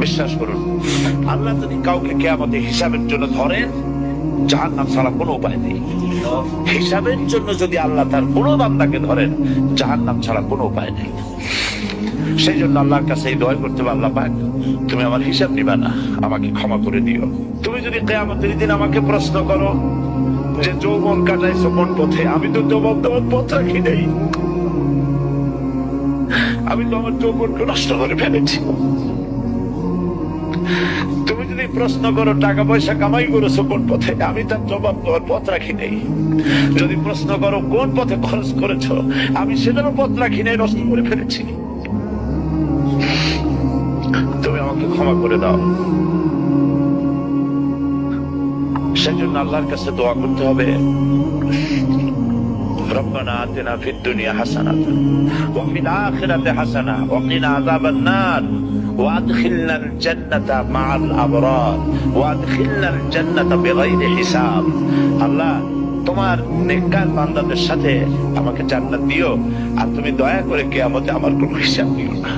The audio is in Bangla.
বিশ্বাস করুন, আল্লাহ যদি কাউকে কিয়ামতে হিসাবের জন্য ধরেন, জাহান্নাম ছাড়া কোনো উপায় নেই। হিসাবের জন্য যদি আল্লাহ তার কোনো বান্দাকে ধরেন, জাহান্নাম ছাড়া কোনো উপায় নেই। সেই জন্য আল্লাহর কাছে এই দোয়া করতে হবে, আল্লাহ পাক তুমি আমার হিসাব নিবা না, আমাকে ক্ষমা করে দিও। তুমি যদি কিয়ামতের দিন আমাকে প্রশ্ন করো যে যৌবন কাটাইছো কোন পথে, আমি তো যৌবন তোমার পথ রাখি নেই, আমি তো আমার যৌবনকে নষ্ট করে ফেলেছি। তুমি যদি প্রশ্ন করো টাকা পয়সা কামাই করেছো কোন পথে, আমি তার জবাব দেওয়ার পথ রাখি নেই। যদি প্রশ্ন করো কোন পথে খরচ করেছো, আমি সেটারও পথ রাখি নাই, নষ্ট করে ফেলেছি। তুমি আমাকে ক্ষমা করে দাও। সেই জন্য আল্লাহর কাছে দোয়া করতে হবে, ربنا آتنا في الدنيا حسنة وفي الآخرة حسنة وقنا عذاب النار وادخلنا الجنة مع الأبرار وادخلنا الجنة بغير حساب। আল্লাহ তোমার নেককার বান্দাদের সাথে আমাকে জান্নাত দিও, আর তুমি দয়া করে কিয়ামতে আমার কোনো হিসাব দিও না।